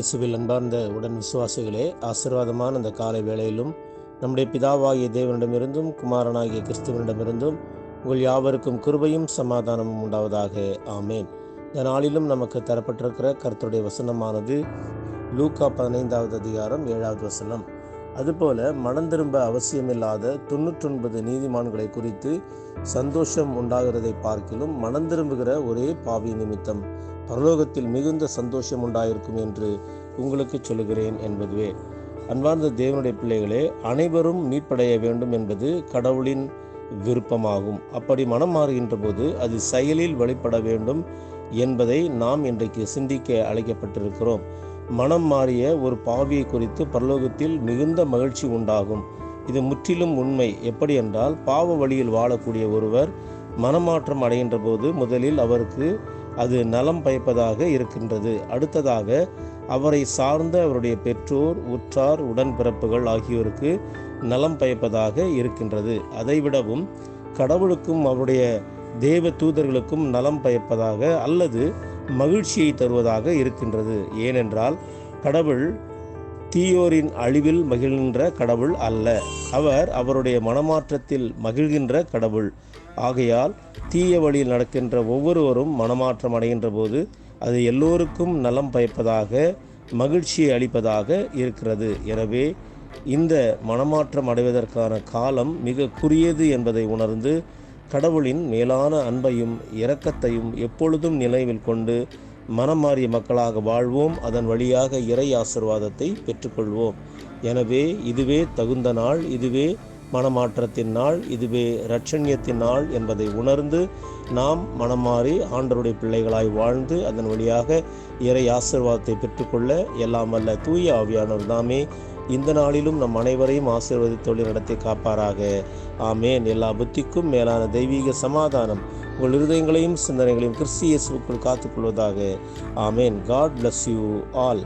இயேசுவில் அன்பார்ந்த உடன் விசுவாசிகளே, ஆசீர்வாதமான அந்த காலை வேளையிலும் நம்முடைய பிதாவாகிய தேவனிடமிருந்தும் குமாரனாகிய கிறிஸ்துவனிடமிருந்தும் உங்கள் யாவருக்கும் கிருபையும் சமாதானமும் உண்டாவதாக. ஆமேன். இந்த நாளிலும் நமக்கு தரப்பட்டிருக்கிற கர்த்தருடைய வசனமானது லூக்கா 15வது அதிகாரம் 7வது வசனம். அதுபோல மனம் திரும்ப அவசியமில்லாத 99 நீதிமான்களை குறித்து சந்தோஷம் உண்டாகிறதை பார்க்கிலும் மனம் திரும்புகிற ஒரே பாவி நிமித்தம் பரலோகத்தில் மிகுந்த சந்தோஷம் உண்டாயிருக்கும் என்று உங்களுக்கு சொல்லுகிறேன் என்பதுவே. அன்பார்ந்த தேவனுடைய பிள்ளைகளே, அனைவரும் மீட்படைய வேண்டும் என்பது கடவுளின் விருப்பமாகும். அப்படி மனம் மாறுகின்ற போது அது செயலில் வெளிப்பட வேண்டும் என்பதை நாம் இன்றைக்கு சிந்திக்க அழைக்கப்பட்டிருக்கிறோம். மனம் மாறிய ஒரு பாவியை குறித்து பரலோகத்தில் மிகுந்த மகிழ்ச்சி உண்டாகும். இது முற்றிலும் உண்மை. எப்படி என்றால், பாவ வழியில் வாழக்கூடிய ஒருவர் மனமாற்றம் அடைகின்ற போது முதலில் அவருக்கு அது நலம் பயப்பதாக இருக்கின்றது. அடுத்ததாக அவரை சார்ந்த அவருடைய பெற்றோர், உற்றார், உடன்பிறப்புகள் ஆகியோருக்கு நலம் பயப்பதாக இருக்கின்றது. அதைவிடவும் கடவுளுக்கும் அவருடைய தேவ தூதர்களுக்கும் நலம் பயப்பதாக அல்லது மகிழ்ச்சியை தருவதாக இருக்கின்றது. ஏனென்றால் கடவுள் தீயோரின் அழிவில் மகிழ்கின்ற கடவுள் அல்ல, அவர் அவருடைய மனமாற்றத்தில் மகிழ்கின்ற கடவுள். ஆகையால் தீய வழியில் நடக்கின்ற ஒவ்வொருவரும் மனமாற்றம் அடைகின்ற போது அது எல்லோருக்கும் நலம் பயப்பதாக, மகிழ்ச்சியை அளிப்பதாக இருக்கிறது. எனவே இந்த மனமாற்றம் அடைவதற்கான காலம் மிக குறுகியது என்பதை உணர்ந்து கடவுளின் மேலான அன்பையும் இரக்கத்தையும் எப்பொழுதும் நினைவில் கொண்டு மனம் மாறிய மக்களாக வாழ்வோம். அதன் வழியாக இறை ஆசீர்வாதத்தை பெற்றுக்கொள்வோம். எனவே இதுவே தகுந்த நாள், இதுவே மனமாற்றத்தின் நாள், இதுவே இரட்சண்யத்தின் நாள் என்பதை உணர்ந்து நாம் மனம் மாறி ஆண்டவருடைய பிள்ளைகளாய் வாழ்ந்து அதன் வழியாக இறை ஆசீர்வாதத்தை பெற்றுக்கொள்ள எல்லாம் வல்ல தூய ஆவியானவர் தாமே இந்த நாளிலும் நம் அனைவரையும் ஆசீர்வதித்து நடத்தி காப்பாராக. ஆமேன். எல்லா புத்திக்கும் மேலான தெய்வீக சமாதானம் உங்கள் இருதயங்களையும் சிந்தனைகளையும் கிறிஸ்து இயேசுவுக்குள் காத்துக்கொள்வதாக. ஆமேன். God bless you all.